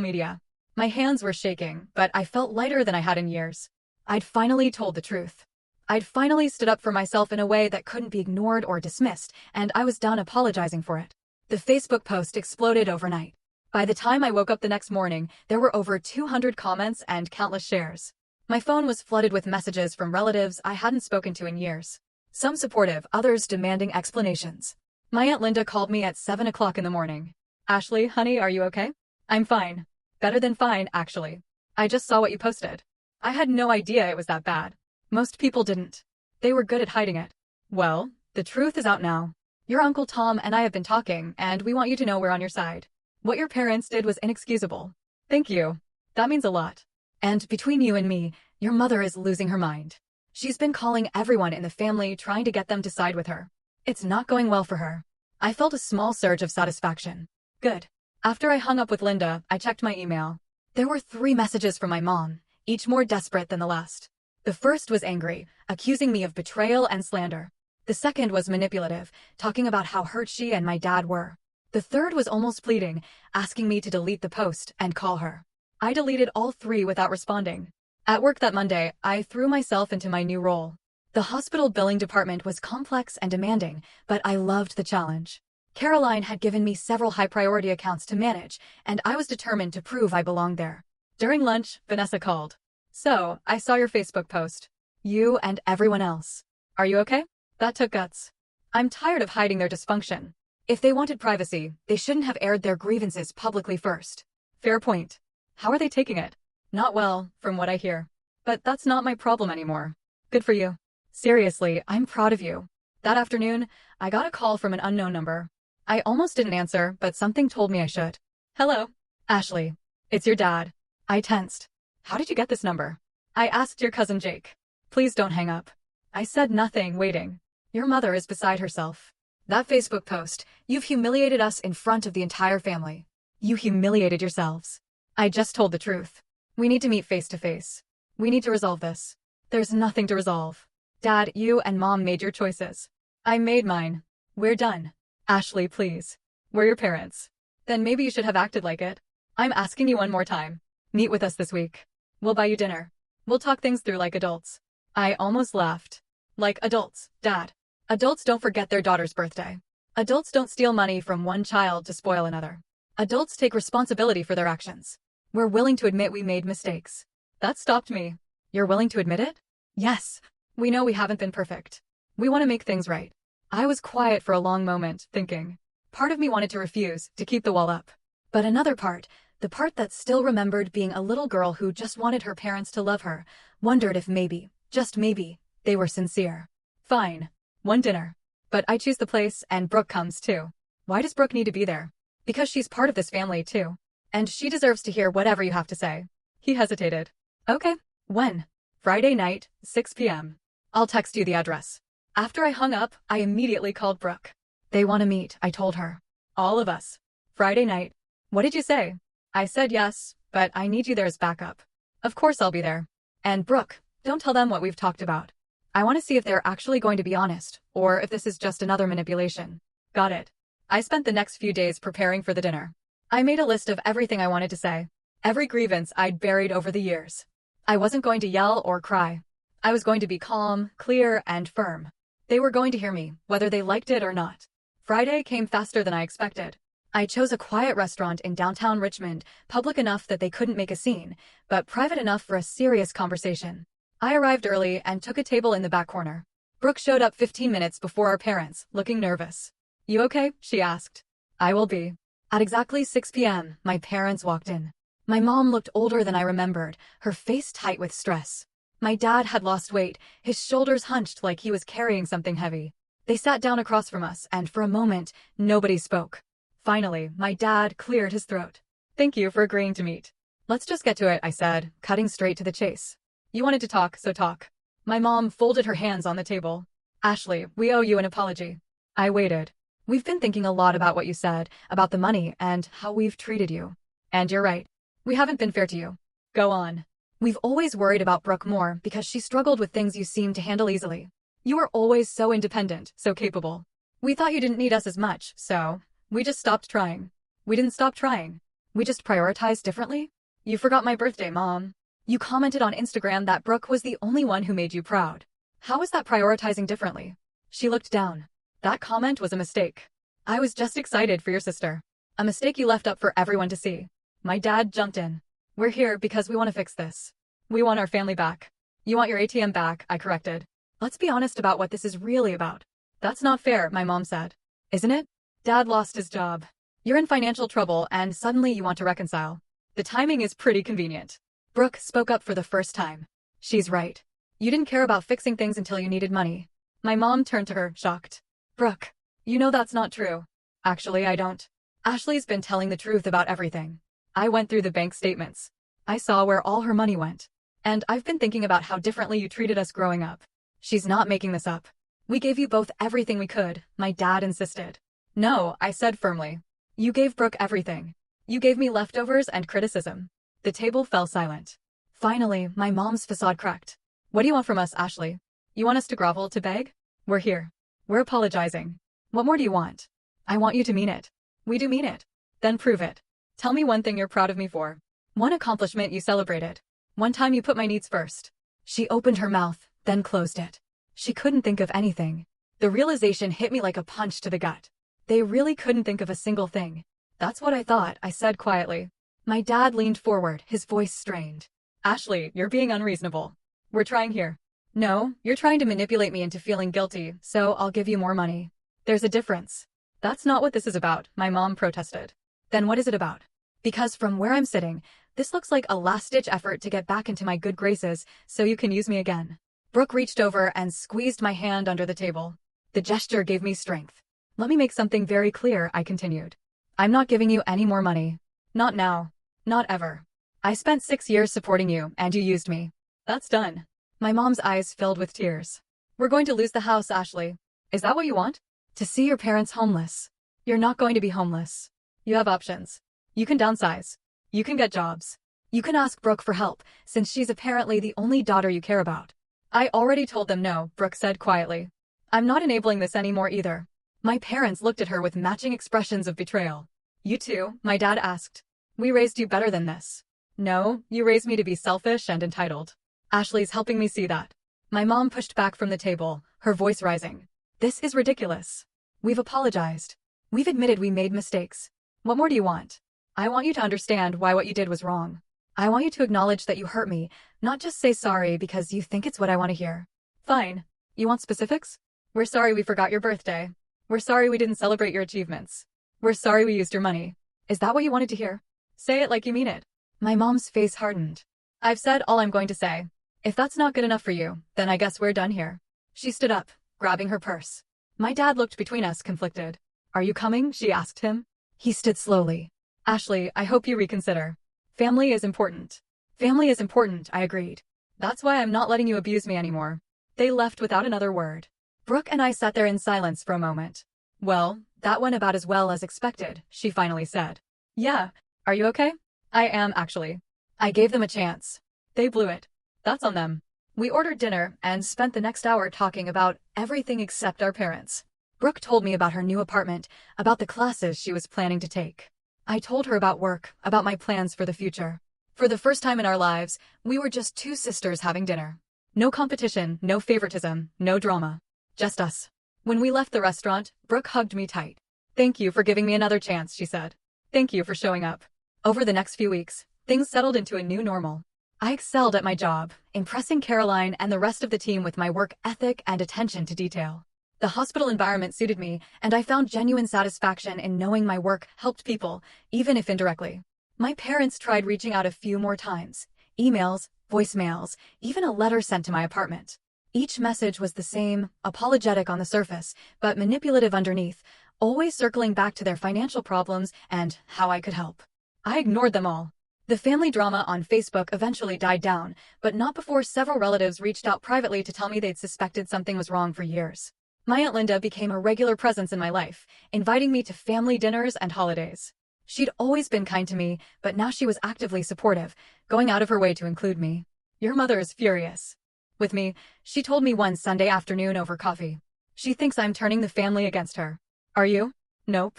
media. My hands were shaking, but I felt lighter than I had in years. I'd finally told the truth. I'd finally stood up for myself in a way that couldn't be ignored or dismissed, and I was done apologizing for it. The Facebook post exploded overnight. By the time I woke up the next morning, there were over 200 comments and countless shares. My phone was flooded with messages from relatives I hadn't spoken to in years. Some supportive, others demanding explanations. My Aunt Linda called me at 7 o'clock in the morning. "Ashley, honey, are you okay?" "I'm fine. Better than fine, actually. I just saw what you posted." I had no idea it was that bad. Most people didn't. They were good at hiding it. "Well, the truth is out now. Your Uncle Tom and I have been talking, and we want you to know we're on your side. What your parents did was inexcusable." "Thank you. That means a lot. And between you and me, your mother is losing her mind. She's been calling everyone in the family trying to get them to side with her. It's not going well for her." I felt a small surge of satisfaction. Good. After I hung up with Linda, I checked my email. There were 3 messages from my mom, each more desperate than the last. The first was angry, accusing me of betrayal and slander. The second was manipulative, talking about how hurt she and my dad were. The third was almost pleading, asking me to delete the post and call her. I deleted all 3 without responding. At work that Monday, I threw myself into my new role. The hospital billing department was complex and demanding, but I loved the challenge. Caroline had given me several high-priority accounts to manage, and I was determined to prove I belonged there. During lunch, Vanessa called. "So, I saw your Facebook post. You and everyone else. Are you okay?" That took guts. I'm tired of hiding their dysfunction. If they wanted privacy, they shouldn't have aired their grievances publicly first. Fair point. How are they taking it? Not well, from what I hear. But that's not my problem anymore. Good for you. Seriously, I'm proud of you. That afternoon, I got a call from an unknown number. I almost didn't answer, but something told me I should. "Hello. Ashley. It's your dad." I tensed. "How did you get this number?" "I asked your cousin Jake." "Please don't hang up." I said nothing, waiting. "Your mother is beside herself. That Facebook post, you've humiliated us in front of the entire family. You humiliated yourselves." I just told the truth. "We need to meet face to face. We need to resolve this." "There's nothing to resolve. Dad, you and Mom made your choices. I made mine. We're done. Ashley, please. We're your parents. Then maybe you should have acted like it. I'm asking you one more time. Meet with us this week. We'll buy you dinner. We'll talk things through like adults." I almost laughed. "Like adults, Dad. Adults don't forget their daughter's birthday. Adults don't steal money from one child to spoil another. Adults take responsibility for their actions. We're willing to admit we made mistakes." That stopped me. "You're willing to admit it?" "Yes. We know we haven't been perfect. We want to make things right." I was quiet for a long moment, thinking. Part of me wanted to refuse, to keep the wall up. But another part, the part that still remembered being a little girl who just wanted her parents to love her, wondered if maybe, just maybe, they were sincere. "Fine. One dinner. But I choose the place, and Brooke comes too." "Why does Brooke need to be there?" "Because she's part of this family too. And she deserves to hear whatever you have to say." He hesitated. "Okay. When?" "Friday night, 6 p.m. I'll text you the address." After I hung up, I immediately called Brooke. "They want to meet," I told her. "All of us. Friday night." "What did you say?" "I said yes, but I need you there as backup." "Of course I'll be there." "And Brooke, don't tell them what we've talked about. I want to see if they're actually going to be honest, or if this is just another manipulation." "Got it." I spent the next few days preparing for the dinner. I made a list of everything I wanted to say. Every grievance I'd buried over the years. I wasn't going to yell or cry. I was going to be calm, clear, and firm. They were going to hear me, whether they liked it or not. Friday came faster than I expected. I chose a quiet restaurant in downtown Richmond, public enough that they couldn't make a scene, but private enough for a serious conversation. I arrived early and took a table in the back corner. Brooke showed up 15 minutes before our parents, looking nervous. "You okay?" she asked. "I will be." At exactly 6 p.m., my parents walked in. My mom looked older than I remembered, her face tight with stress. My dad had lost weight, his shoulders hunched like he was carrying something heavy. They sat down across from us, and for a moment, nobody spoke. Finally, my dad cleared his throat. "Thank you for agreeing to meet." "Let's just get to it," I said, cutting straight to the chase. "You wanted to talk, so talk." My mom folded her hands on the table. "Ashley, we owe you an apology." I waited. "We've been thinking a lot about what you said, about the money, and how we've treated you. And you're right. We haven't been fair to you." "Go on." "We've always worried about Brooke more because she struggled with things you seemed to handle easily. You were always so independent, so capable. We thought you didn't need us as much, so We just stopped trying. We didn't stop trying. We just prioritized differently? You forgot my birthday, Mom. You commented on Instagram that Brooke was the only one who made you proud. How is that prioritizing differently? She looked down. That comment was a mistake. I was just excited for your sister. A mistake you left up for everyone to see. My dad jumped in. We're here because we want to fix this. We want our family back. You want your ATM back, I corrected. Let's be honest about what this is really about. That's not fair, my mom said. Isn't it? Dad lost his job. You're in financial trouble and suddenly you want to reconcile. The timing is pretty convenient. Brooke spoke up for the first time. She's right. You didn't care about fixing things until you needed money. My mom turned to her, shocked. Brooke, you know that's not true. Actually, I don't. Ashley's been telling the truth about everything. I went through the bank statements. I saw where all her money went. And I've been thinking about how differently you treated us growing up. She's not making this up. We gave you both everything we could, my dad insisted. No, I said firmly. You gave Brooke everything. You gave me leftovers and criticism. The table fell silent. Finally, my mom's facade cracked. What do you want from us, Ashley? You want us to grovel, to beg? We're here. We're apologizing. What more do you want? I want you to mean it. We do mean it. Then prove it. Tell me one thing you're proud of me for. One accomplishment you celebrated. One time you put my needs first. She opened her mouth, then closed it. She couldn't think of anything. The realization hit me like a punch to the gut. They really couldn't think of a single thing. That's what I thought, I said quietly. My dad leaned forward, his voice strained. Ashley, you're being unreasonable. We're trying here. No, you're trying to manipulate me into feeling guilty, so I'll give you more money. There's a difference. That's not what this is about, my mom protested. Then what is it about? Because from where I'm sitting, this looks like a last-ditch effort to get back into my good graces so you can use me again. Brooke reached over and squeezed my hand under the table. The gesture gave me strength. Let me make something very clear, I continued. I'm not giving you any more money. Not now. Not ever. I spent 6 years supporting you, and you used me. That's done. My mom's eyes filled with tears. We're going to lose the house, Ashley. Is that what you want? To see your parents homeless. You're not going to be homeless. You have options. You can downsize. You can get jobs. You can ask Brooke for help, since she's apparently the only daughter you care about. I already told them no, Brooke said quietly. I'm not enabling this anymore either. My parents looked at her with matching expressions of betrayal. You too, my dad asked. We raised you better than this. No, you raised me to be selfish and entitled. Ashley's helping me see that. My mom pushed back from the table, her voice rising. This is ridiculous. We've apologized. We've admitted we made mistakes. What more do you want? I want you to understand why what you did was wrong. I want you to acknowledge that you hurt me, not just say sorry because you think it's what I want to hear. Fine. You want specifics? We're sorry we forgot your birthday. We're sorry we didn't celebrate your achievements. We're sorry we used your money. Is that what you wanted to hear? Say it like you mean it. My mom's face hardened. I've said all I'm going to say. If that's not good enough for you, then I guess we're done here. She stood up, grabbing her purse. My dad looked between us, conflicted. Are you coming? She asked him. He stood slowly. Ashley, I hope you reconsider. Family is important. Family is important, I agreed. That's why I'm not letting you abuse me anymore. They left without another word. Brooke and I sat there in silence for a moment. Well, that went about as well as expected, she finally said. Yeah. Are you okay? I am, actually. I gave them a chance. They blew it. That's on them. We ordered dinner and spent the next hour talking about everything except our parents. Brooke told me about her new apartment, about the classes she was planning to take. I told her about work, about my plans for the future. For the first time in our lives, we were just two sisters having dinner. No competition, no favoritism, no drama. Just us. When we left the restaurant, Brooke hugged me tight. Thank you for giving me another chance, she said. Thank you for showing up. Over the next few weeks, things settled into a new normal. I excelled at my job, impressing Caroline and the rest of the team with my work ethic and attention to detail. The hospital environment suited me, and I found genuine satisfaction in knowing my work helped people, even if indirectly. My parents tried reaching out a few more times. Emails, voicemails, even a letter sent to my apartment. Each message was the same, apologetic on the surface, but manipulative underneath, always circling back to their financial problems and how I could help. I ignored them all. The family drama on Facebook eventually died down, but not before several relatives reached out privately to tell me they'd suspected something was wrong for years. My Aunt Linda became a regular presence in my life, inviting me to family dinners and holidays. She'd always been kind to me, but now she was actively supportive, going out of her way to include me. Your mother is furious with me, she told me one Sunday afternoon over coffee. She thinks I'm turning the family against her. Are you? Nope.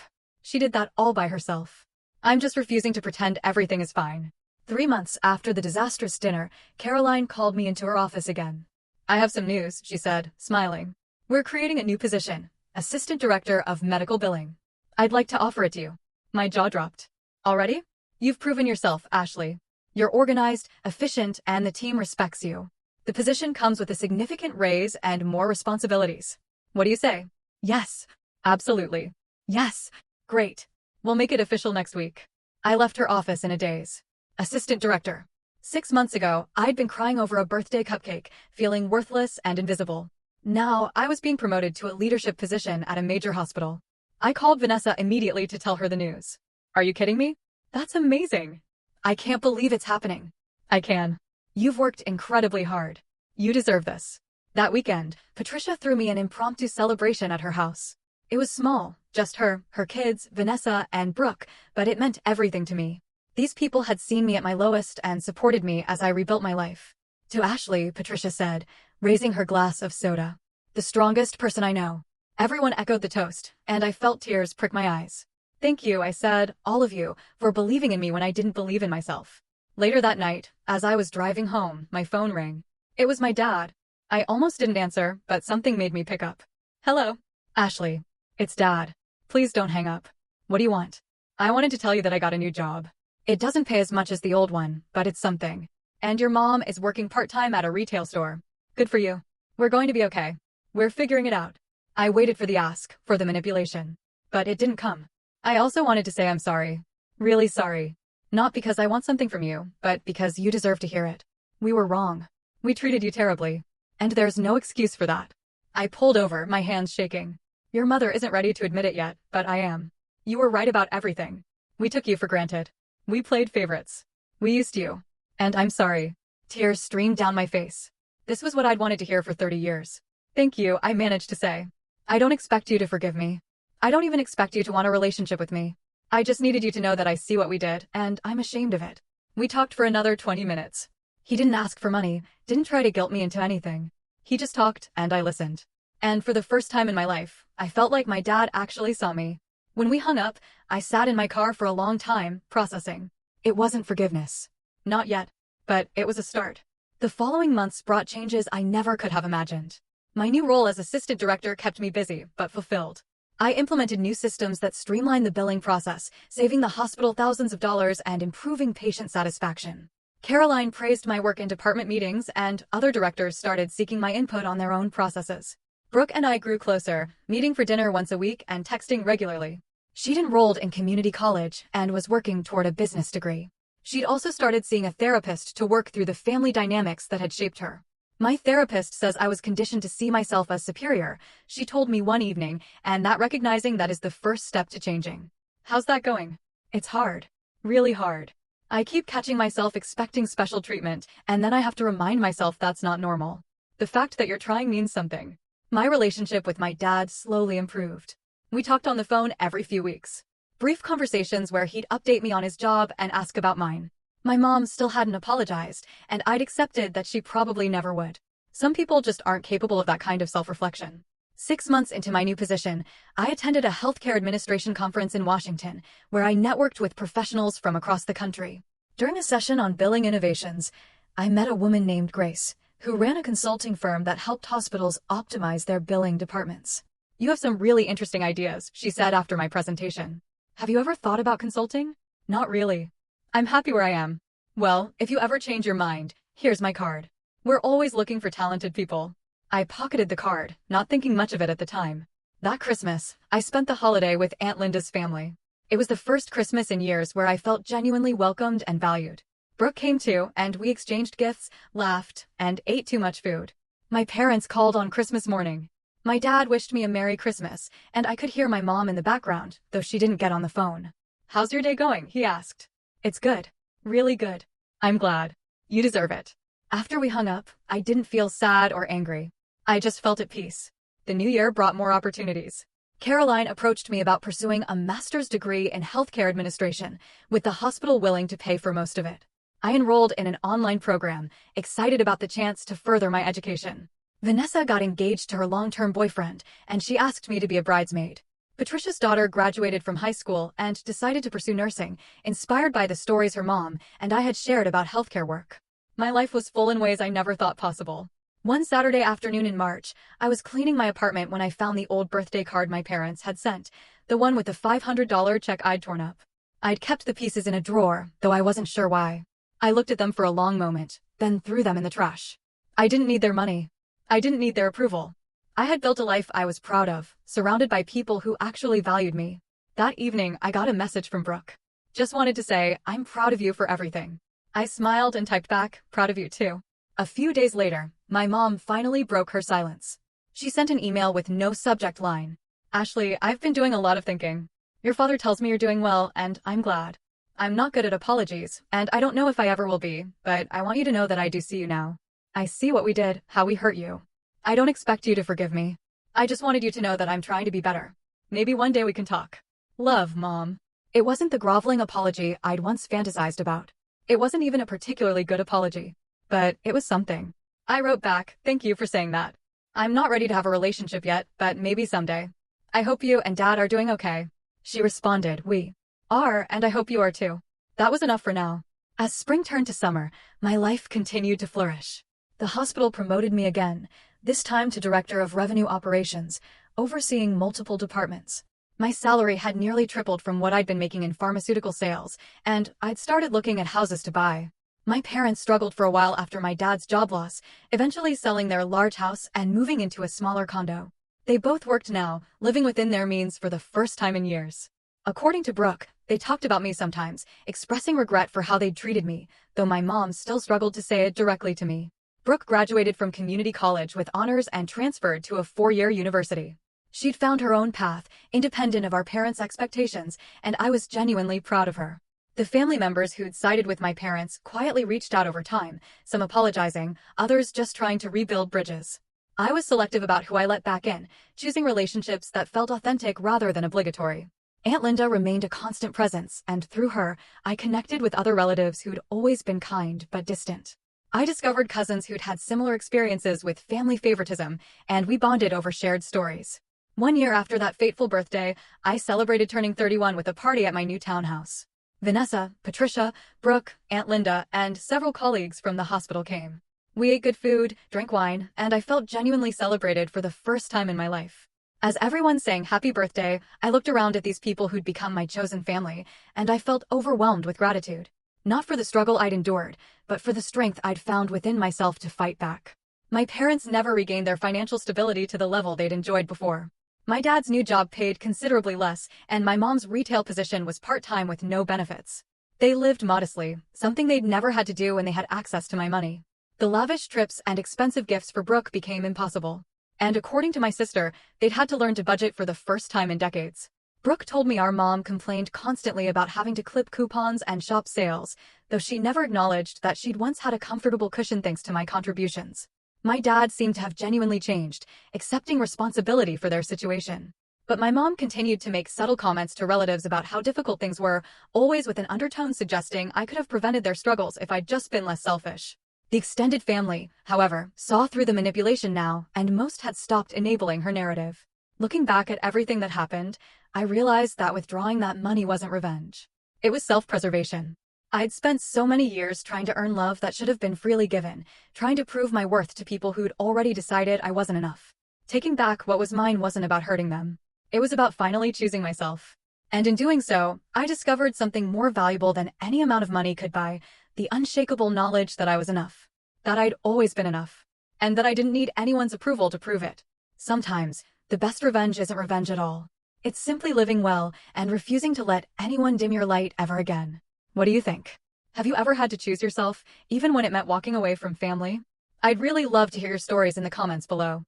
She did that all by herself. I'm just refusing to pretend everything is fine. 3 months after the disastrous dinner, Caroline called me into her office again. I have some news, she said, smiling. We're creating a new position, Assistant Director of Medical Billing. I'd like to offer it to you. My jaw dropped. Already? You've proven yourself, Ashley. You're organized, efficient, and the team respects you. The position comes with a significant raise and more responsibilities. What do you say? Yes. Absolutely. Yes. Great. We'll make it official next week. I left her office in a daze. Assistant Director. 6 months ago, I'd been crying over a birthday cupcake, feeling worthless and invisible. Now, I was being promoted to a leadership position at a major hospital. I called Vanessa immediately to tell her the news. Are you kidding me? That's amazing. I can't believe it's happening. I can. You've worked incredibly hard. You deserve this. That weekend, Patricia threw me an impromptu celebration at her house. It was small, just her kids, Vanessa, and Brooke, but it meant everything to me. These people had seen me at my lowest and supported me as I rebuilt my life. To Ashley, Patricia said, raising her glass of soda. The strongest person I know. Everyone echoed the toast, and I felt tears prick my eyes. Thank you, I said, all of you, for believing in me when I didn't believe in myself. Later that night, as I was driving home, my phone rang. It was my dad. I almost didn't answer, but something made me pick up. Hello. Ashley. It's Dad. Please don't hang up. What do you want? I wanted to tell you that I got a new job. It doesn't pay as much as the old one, but it's something. And your mom is working part-time at a retail store. Good for you. We're going to be okay. We're figuring it out. I waited for the ask, for the manipulation. But it didn't come. I also wanted to say I'm sorry. Really sorry. Not because I want something from you, but because you deserve to hear it. We were wrong. We treated you terribly. And there's no excuse for that. I pulled over, my hands shaking. Your mother isn't ready to admit it yet, but I am. You were right about everything. We took you for granted. We played favorites. We used you. And I'm sorry. Tears streamed down my face. This was what I'd wanted to hear for 30 years. Thank you, I managed to say. I don't expect you to forgive me. I don't even expect you to want a relationship with me. I just needed you to know that I see what we did, and I'm ashamed of it. We talked for another 20 minutes. He didn't ask for money, didn't try to guilt me into anything. He just talked, and I listened. And for the first time in my life, I felt like my dad actually saw me. When we hung up, I sat in my car for a long time, processing. It wasn't forgiveness. Not yet. But it was a start. The following months brought changes I never could have imagined. My new role as assistant director kept me busy, but fulfilled. I implemented new systems that streamlined the billing process, saving the hospital thousands of dollars and improving patient satisfaction. Caroline praised my work in department meetings, and other directors started seeking my input on their own processes. Brooke and I grew closer, meeting for dinner once a week and texting regularly. She'd enrolled in community college and was working toward a business degree. She'd also started seeing a therapist to work through the family dynamics that had shaped her. My therapist says I was conditioned to see myself as superior, she told me one evening, and that recognizing that is the first step to changing. How's that going? It's hard. Really hard. I keep catching myself expecting special treatment, and then I have to remind myself that's not normal. The fact that you're trying means something. My relationship with my dad slowly improved. We talked on the phone every few weeks. Brief conversations where he'd update me on his job and ask about mine. My mom still hadn't apologized, and I'd accepted that she probably never would. Some people just aren't capable of that kind of self-reflection. 6 months into my new position, I attended a healthcare administration conference in Washington, where I networked with professionals from across the country. During a session on billing innovations, I met a woman named Grace, who ran a consulting firm that helped hospitals optimize their billing departments. You have some really interesting ideas, she said after my presentation. Have you ever thought about consulting? Not really. I'm happy where I am. Well, if you ever change your mind, here's my card. We're always looking for talented people. I pocketed the card, not thinking much of it at the time. That Christmas, I spent the holiday with Aunt Linda's family. It was the first Christmas in years where I felt genuinely welcomed and valued. Brooke came too, and we exchanged gifts, laughed, and ate too much food. My parents called on Christmas morning. My dad wished me a Merry Christmas, and I could hear my mom in the background, though she didn't get on the phone. How's your day going? He asked. It's good. Really good. I'm glad. You deserve it. After we hung up, I didn't feel sad or angry. I just felt at peace. The new year brought more opportunities. Caroline approached me about pursuing a master's degree in healthcare administration, with the hospital willing to pay for most of it. I enrolled in an online program, excited about the chance to further my education. Vanessa got engaged to her long-term boyfriend, and she asked me to be a bridesmaid. Patricia's daughter graduated from high school and decided to pursue nursing, inspired by the stories her mom and I had shared about healthcare work. My life was full in ways I never thought possible. One Saturday afternoon in March, I was cleaning my apartment when I found the old birthday card my parents had sent, the one with the $500 check I'd torn up. I'd kept the pieces in a drawer, though I wasn't sure why. I looked at them for a long moment, then threw them in the trash. I didn't need their money. I didn't need their approval. I had built a life I was proud of, surrounded by people who actually valued me. That evening, I got a message from Brooke. Just wanted to say, I'm proud of you for everything. I smiled and typed back, proud of you too. A few days later, my mom finally broke her silence. She sent an email with no subject line. Ashley, I've been doing a lot of thinking. Your father tells me you're doing well, and I'm glad. I'm not good at apologies, and I don't know if I ever will be, but I want you to know that I do see you now. I see what we did, how we hurt you. I don't expect you to forgive me. I just wanted you to know that I'm trying to be better. Maybe one day we can talk. Love, Mom. It wasn't the groveling apology I'd once fantasized about. It wasn't even a particularly good apology. But it was something. I wrote back, thank you for saying that. I'm not ready to have a relationship yet, but maybe someday. I hope you and Dad are doing okay. She responded, we are, and I hope you are too. That was enough for now. As spring turned to summer, my life continued to flourish. The hospital promoted me again, this time to Director of Revenue Operations, overseeing multiple departments. My salary had nearly tripled from what I'd been making in pharmaceutical sales, and I'd started looking at houses to buy. My parents struggled for a while after my dad's job loss, eventually selling their large house and moving into a smaller condo. They both worked now, living within their means for the first time in years. According to Brooke, they talked about me sometimes, expressing regret for how they'd treated me, though my mom still struggled to say it directly to me. Brooke graduated from community college with honors and transferred to a 4-year university. She'd found her own path, independent of our parents' expectations, and I was genuinely proud of her. The family members who'd sided with my parents quietly reached out over time, some apologizing, others just trying to rebuild bridges. I was selective about who I let back in, choosing relationships that felt authentic rather than obligatory. Aunt Linda remained a constant presence, and through her, I connected with other relatives who'd always been kind but distant. I discovered cousins who'd had similar experiences with family favoritism, and we bonded over shared stories. One year after that fateful birthday, I celebrated turning 31 with a party at my new townhouse. Vanessa, Patricia, Brooke, Aunt Linda, and several colleagues from the hospital came. We ate good food, drank wine, and I felt genuinely celebrated for the first time in my life. As everyone sang happy birthday, I looked around at these people who'd become my chosen family, and I felt overwhelmed with gratitude. Not for the struggle I'd endured, but for the strength I'd found within myself to fight back. My parents never regained their financial stability to the level they'd enjoyed before. My dad's new job paid considerably less, and my mom's retail position was part-time with no benefits. They lived modestly, something they'd never had to do when they had access to my money. The lavish trips and expensive gifts for Brooke became impossible. And according to my sister, they'd had to learn to budget for the first time in decades. Brooke told me our mom complained constantly about having to clip coupons and shop sales, though she never acknowledged that she'd once had a comfortable cushion thanks to my contributions. My dad seemed to have genuinely changed, accepting responsibility for their situation. But my mom continued to make subtle comments to relatives about how difficult things were, always with an undertone suggesting I could have prevented their struggles if I'd just been less selfish. The extended family, however, saw through the manipulation now, and most had stopped enabling her narrative. Looking back at everything that happened, I realized that withdrawing that money wasn't revenge. It was self-preservation. I'd spent so many years trying to earn love that should have been freely given, trying to prove my worth to people who'd already decided I wasn't enough. Taking back what was mine wasn't about hurting them. It was about finally choosing myself. And in doing so, I discovered something more valuable than any amount of money could buy, the unshakable knowledge that I was enough. That I'd always been enough. And that I didn't need anyone's approval to prove it. Sometimes, the best revenge isn't revenge at all. It's simply living well and refusing to let anyone dim your light ever again. What do you think? Have you ever had to choose yourself, even when it meant walking away from family? I'd really love to hear your stories in the comments below.